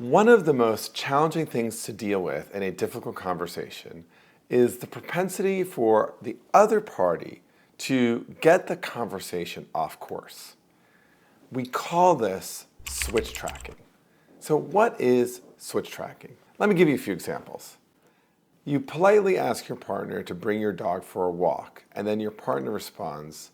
One of the most challenging things to deal with in a difficult conversation is the propensity for the other party to get the conversation off course. We call this switch tracking. So what is switch tracking? Let me give you a few examples. You politely ask your partner to bring your dog for a walk, and then your partner responds,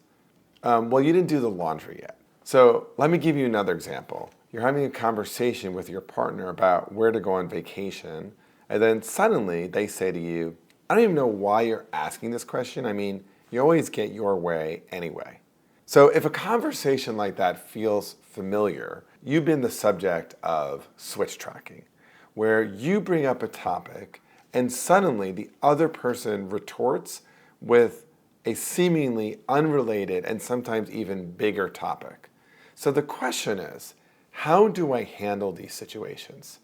well, you didn't do the laundry yet. So let me give you another example. You're having a conversation with your partner about where to go on vacation, and then suddenly they say to you, I don't even know why you're asking this question. I mean, you always get your way anyway. So if a conversation like that feels familiar, you've been the subject of switch tracking, where you bring up a topic and suddenly the other person retorts with a seemingly unrelated and sometimes even bigger topic. So the question is, how do I handle these situations?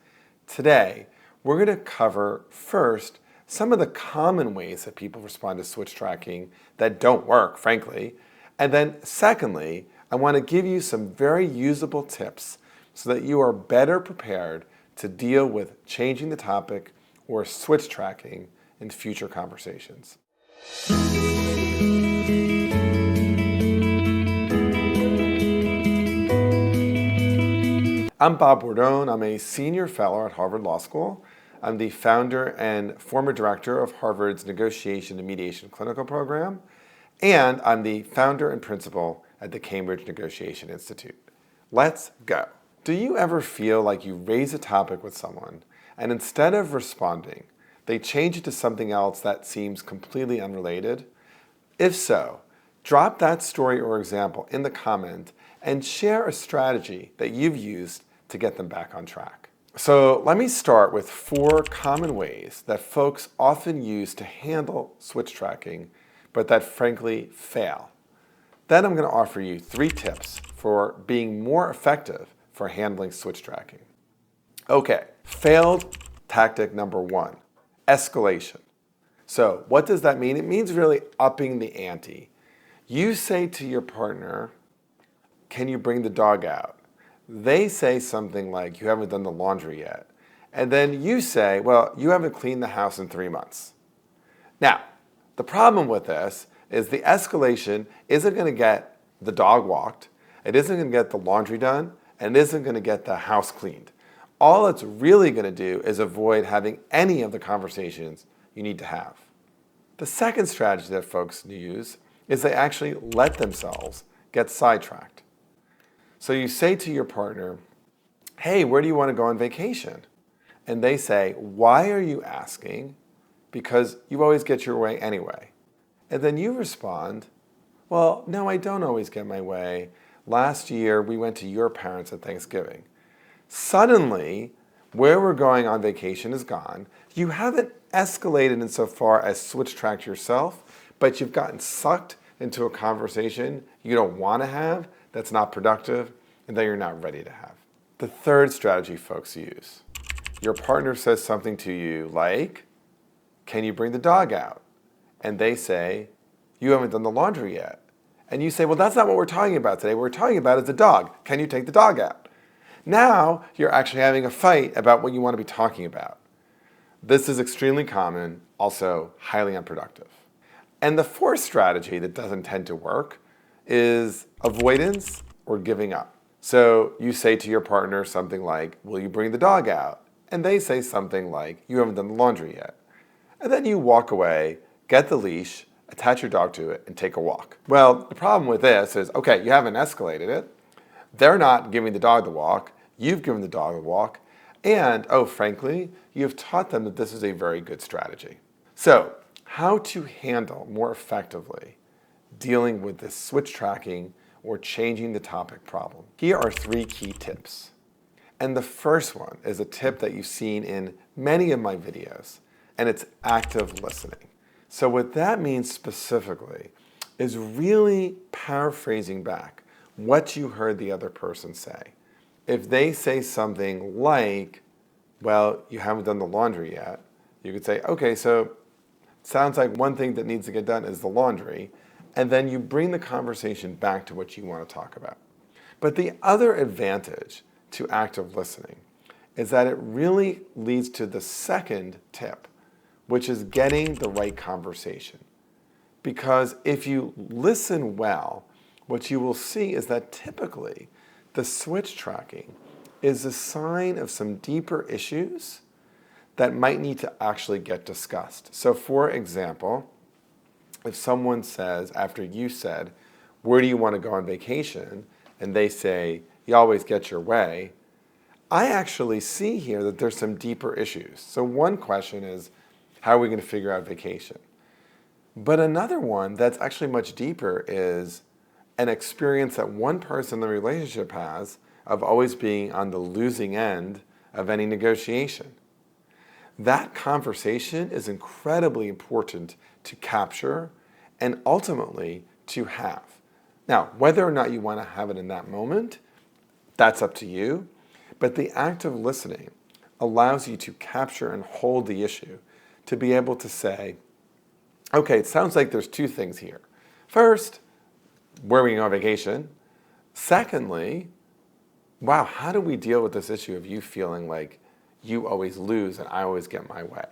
Today, we're going to cover first some of the common ways that people respond to switch tracking that don't work, frankly. And then secondly, I want to give you some very usable tips so that you are better prepared to deal with changing the topic or switch tracking in future conversations. I'm Bob Bordone. I'm a senior fellow at Harvard Law School. I'm the founder and former director of Harvard's Negotiation and Mediation Clinical Program, and I'm the founder and principal at the Cambridge Negotiation Institute. Let's go. Do you ever feel like you raise a topic with someone, and instead of responding, they change it to something else that seems completely unrelated? If so, drop that story or example in the comment and share a strategy that you've used to get them back on track. So let me start with 4 common ways that folks often use to handle switch tracking, but that frankly fail. Then I'm going to offer you 3 tips for being more effective for handling switch tracking. Okay, failed tactic number 1, escalation. So what does that mean? It means really upping the ante. You say to your partner, can you bring the dog out? They say something like, you haven't done the laundry yet. And then you say, well, you haven't cleaned the house in 3 months. Now, the problem with this is the escalation isn't going to get the dog walked, it isn't going to get the laundry done, and it isn't going to get the house cleaned. All it's really going to do is avoid having any of the conversations you need to have. The second strategy that folks use is they actually let themselves get sidetracked. So you say to your partner, hey, where do you want to go on vacation? And they say, why are you asking? Because you always get your way anyway. And then you respond, well, no, I don't always get my way. Last year, we went to your parents at Thanksgiving. Suddenly, where we're going on vacation is gone. You haven't escalated insofar as switch tracked yourself, but you've gotten sucked into a conversation you don't want to have, that's not productive, and that you're not ready to have. The third strategy folks use. Your partner says something to you like, can you bring the dog out? And they say, you haven't done the laundry yet. And you say, well, that's not what we're talking about today. What we're talking about is the dog. Can you take the dog out? Now you're actually having a fight about what you want to be talking about. This is extremely common, also highly unproductive. And the fourth strategy that doesn't tend to work is avoidance or giving up. So you say to your partner something like, will you bring the dog out? And they say something like, you haven't done the laundry yet. And then you walk away, get the leash, attach your dog to it, and take a walk. Well, the problem with this is, okay, you haven't escalated it. They're not giving the dog the walk. You've given the dog the walk. And, oh, frankly, you've taught them that this is a very good strategy. So, how to handle more effectively dealing with this switch tracking or changing the topic problem. Here are 3 key tips. And the first one is a tip that you've seen in many of my videos, and it's active listening. So what that means specifically is really paraphrasing back what you heard the other person say. If they say something like, well, you haven't done the laundry yet, you could say, okay, so sounds like one thing that needs to get done is the laundry, and then you bring the conversation back to what you want to talk about. But the other advantage to active listening is that it really leads to the second tip, which is getting the right conversation. Because if you listen well, what you will see is that typically the switch tracking is a sign of some deeper issues that might need to actually get discussed. So for example, if someone says, after you said, where do you want to go on vacation? And they say, you always get your way. I actually see here that there's some deeper issues. So one question is, how are we going to figure out vacation? But another one that's actually much deeper is an experience that one person in the relationship has of always being on the losing end of any negotiation. That conversation is incredibly important to capture and ultimately to have. Now, whether or not you want to have it in that moment, that's up to you. But the act of listening allows you to capture and hold the issue, to be able to say, okay, it sounds like there's two things here. First, where are we going on vacation? Secondly, wow, how do we deal with this issue of you feeling like you always lose and I always get my way?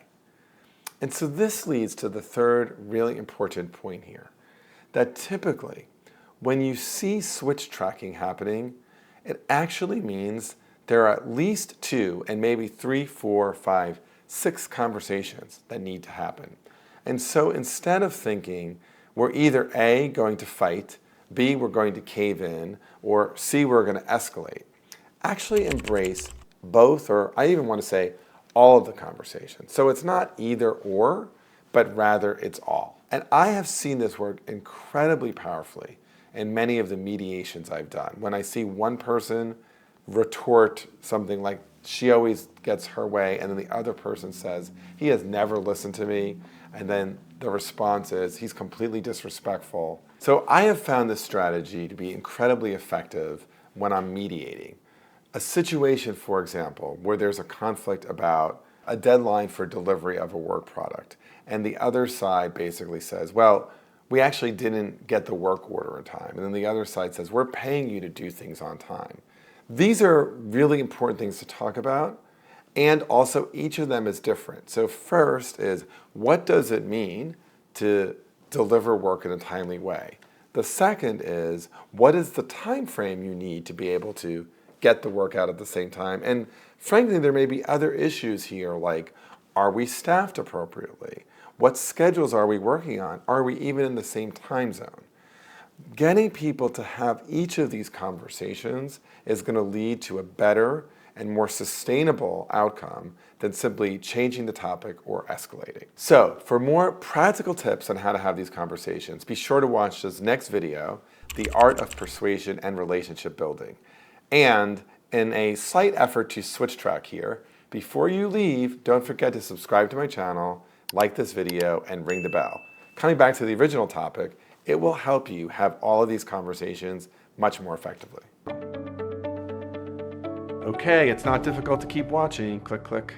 And so this leads to the third really important point here, that typically when you see switch tracking happening, it actually means there are at least 2 and maybe 3, 4, 5, 6 conversations that need to happen. And so instead of thinking we're either A, going to fight, B, we're going to cave in, or C, we're going to escalate, actually embrace both, or I even want to say all of the conversations. So it's not either or, but rather it's all. And I have seen this work incredibly powerfully in many of the mediations I've done. When I see one person retort something like, she always gets her way, and then the other person says, he has never listened to me, and then the response is, he's completely disrespectful. So I have found this strategy to be incredibly effective when I'm mediating. A situation, for example, where there's a conflict about a deadline for delivery of a work product, and the other side basically says, well, we actually didn't get the work order in time. And then the other side says, we're paying you to do things on time. These are really important things to talk about, and also each of them is different. So first is, what does it mean to deliver work in a timely way? The second is, what is the time frame you need to be able to get the work out at the same time? And frankly, there may be other issues here, like, are we staffed appropriately? What schedules are we working on? Are we even in the same time zone? Getting people to have each of these conversations is going to lead to a better and more sustainable outcome than simply changing the topic or escalating. So, for more practical tips on how to have these conversations, be sure to watch this next video, The Art of Persuasion and Relationship Building. And in a slight effort to switch track here, before you leave, don't forget to subscribe to my channel, like this video, and ring the bell. Coming back to the original topic, it will help you have all of these conversations much more effectively. Okay, it's not difficult to keep watching. Click, click.